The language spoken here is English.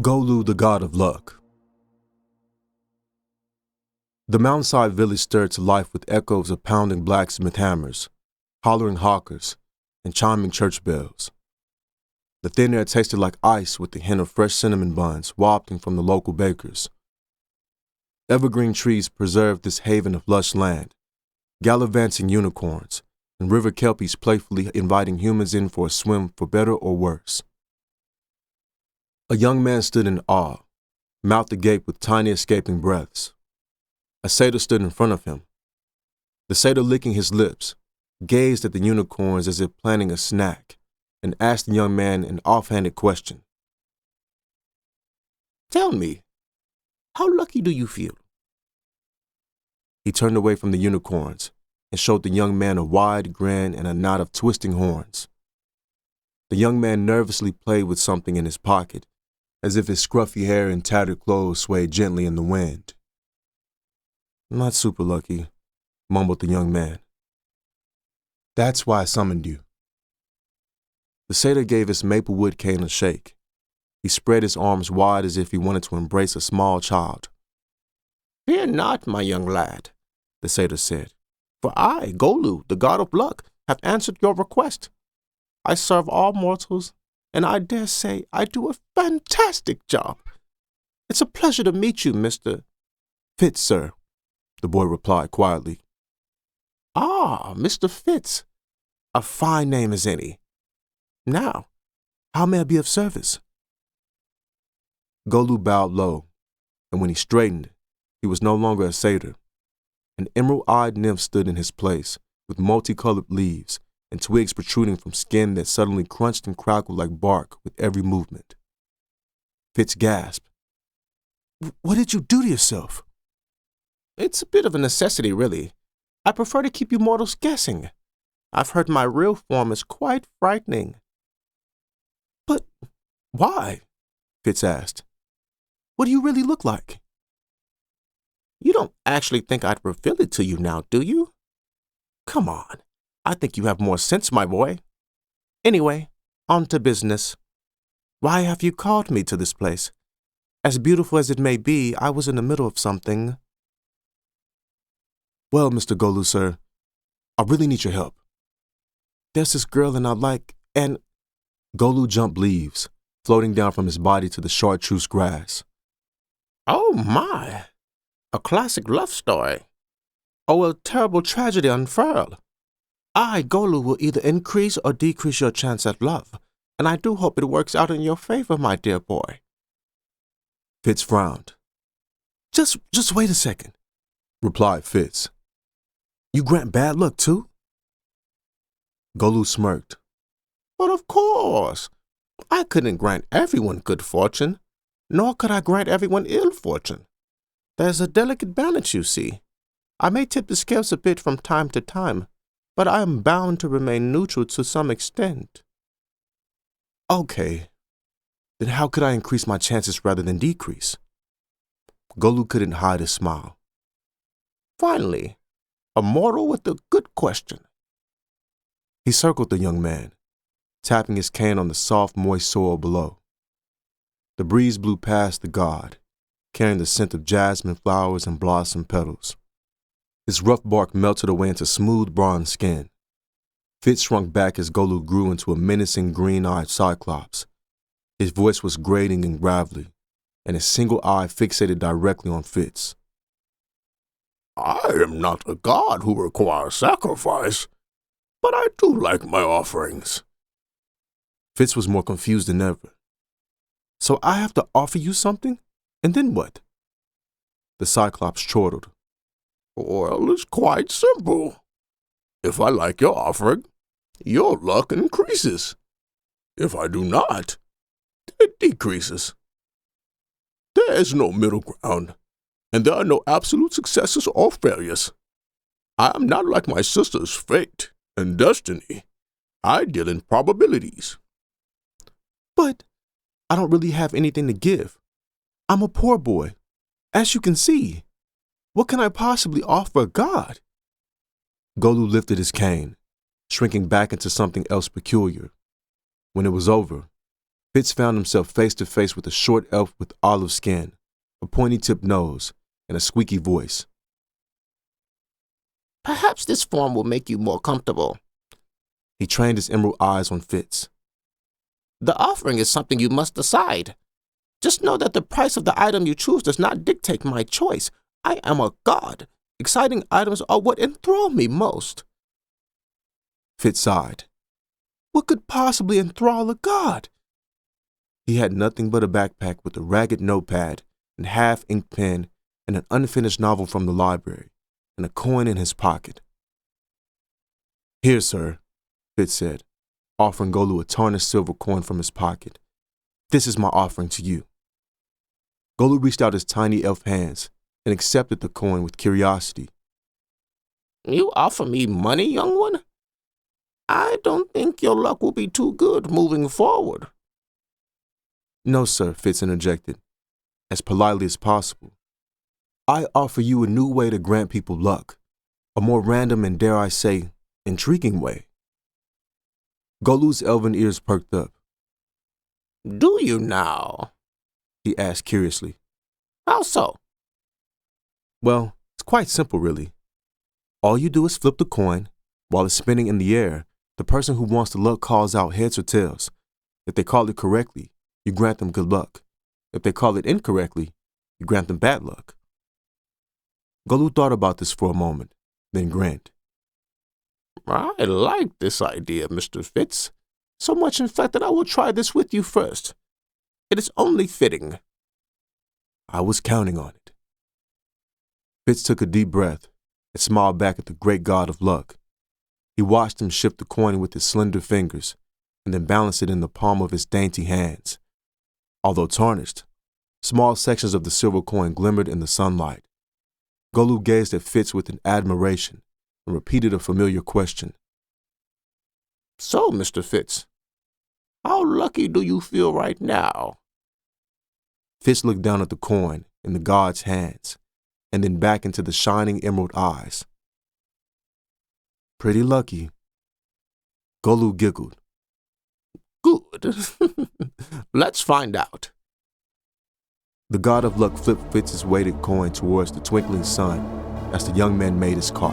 Golu, the god of luck. The mountainside village stirred to life with echoes of pounding blacksmith hammers, hollering hawkers, and chiming church bells. The thin air tasted like ice with the hint of fresh cinnamon buns wafting from the local bakers. Evergreen trees preserved this haven of lush land, gallivanting unicorns, and river kelpies playfully inviting humans in for a swim for better or worse. A young man stood in awe, mouth agape with tiny escaping breaths. A satyr stood in front of him. The satyr, licking his lips, gazed at the unicorns as if planning a snack, and asked the young man an offhanded question. "Tell me, how lucky do you feel?" He turned away from the unicorns and showed the young man a wide grin and a knot of twisting horns. The young man nervously played with something in his pocket, as if his scruffy hair and tattered clothes swayed gently in the wind. "Not super lucky," mumbled the young man. "That's why I summoned you." The satyr gave his maple wood cane a shake. He spread his arms wide as if he wanted to embrace a small child. "Fear not, my young lad," the satyr said, "for I, Golu, the god of luck, have answered your request. I serve all mortals, and I dare say I do a fantastic job. It's a pleasure to meet you, Mr. "Fitz, sir," the boy replied quietly. "Ah, Mr. Fitz. A fine name as any. Now, how may I be of service?" Golu bowed low, and when he straightened, he was no longer a satyr. An emerald-eyed nymph stood in his place, with multicolored leaves and twigs protruding from skin that suddenly crunched and crackled like bark with every movement. Fitz gasped. "What did you do to yourself?" "It's a bit of a necessity, really. I prefer to keep you mortals guessing. I've heard my real form is quite frightening." "But why?" Fitz asked. "What do you really look like?" "You don't actually think I'd reveal it to you now, do you? Come on. I think you have more sense, my boy. Anyway, on to business. Why have you called me to this place? As beautiful as it may be, I was in the middle of something." "Well, Mr. Golu, sir, I really need your help. There's this girl and I'd like, and—" Golu jumped leaves, floating down from his body to the chartreuse grass. "Oh my! A classic love story. Oh, a terrible tragedy unfurled. I, Golu, will either increase or decrease your chance at love, and I do hope it works out in your favor, my dear boy." Fitz frowned. Just wait a second," replied Fitz. "You grant bad luck, too?" Golu smirked. "But of course. I couldn't grant everyone good fortune, nor could I grant everyone ill fortune. There's a delicate balance, you see. I may tip the scales a bit from time to time, but I am bound to remain neutral to some extent." "Okay. Then how could I increase my chances rather than decrease?" Golu couldn't hide his smile. "Finally, a mortal with a good question." He circled the young man, tapping his cane on the soft, moist soil below. The breeze blew past the god, carrying the scent of jasmine flowers and blossom petals. His rough bark melted away into smooth bronze skin. Fitz shrunk back as Golu grew into a menacing green-eyed cyclops. His voice was grating and gravelly, and his single eye fixated directly on Fitz. "I am not a god who requires sacrifice, but I do like my offerings." Fitz was more confused than ever. "So I have to offer you something? And then what?" The cyclops chortled. "Well, it's quite simple. If I like your offering, your luck increases. If I do not, it decreases. There is no middle ground, and there are no absolute successes or failures. I am not like my sister's fate and destiny. I deal in probabilities." "But I don't really have anything to give. I'm a poor boy, as you can see. What can I possibly offer a god?" Golu lifted his cane, shrinking back into something else peculiar. When it was over, Fitz found himself face to face with a short elf with olive skin, a pointy-tipped nose, and a squeaky voice. Perhaps this form will make you more comfortable. He trained his emerald eyes on Fitz. The offering is something you must decide. Just know that the price of the item you choose does not dictate my choice. I am a god. Exciting items are what enthrall me most. Fitz sighed. What could possibly enthrall a god? He had nothing but a backpack with a ragged notepad and half-inked pen and an unfinished novel from the library, and a coin in his pocket. Here, sir, Fitz said, offering Golu a tarnished silver coin from his pocket. This is my offering to you. Golu reached out his tiny elf hands and accepted the coin with curiosity. You offer me money, young one? I don't think your luck will be too good moving forward. No, sir, Fitz interjected, as politely as possible. I offer you a new way to grant people luck, a more random and, dare I say, intriguing way. Golu's elven ears perked up. Do you now? He asked curiously. How so? Well, it's quite simple, really. All you do is flip the coin. While it's spinning in the air, the person who wants the luck calls out heads or tails. If they call it correctly, you grant them good luck. If they call it incorrectly, you grant them bad luck. Golu thought about this for a moment, then grinned. I like this idea, Mr. Fitz. So much, in fact, that I will try this with you first. It is only fitting. I was counting on it. Fitz took a deep breath and smiled back at the great god of luck. He watched him shift the coin with his slender fingers and then balance it in the palm of his dainty hands. Although tarnished, small sections of the silver coin glimmered in the sunlight. Golu gazed at Fitz with an admiration and repeated a familiar question. So, Mr. Fitz, how lucky do you feel right now? Fitz looked down at the coin in the god's hands and then back into the shining emerald eyes. Pretty lucky. Golu giggled. Good. Let's find out. The god of luck flipped Fitz's weighted coin towards the twinkling sun as the young man made his call.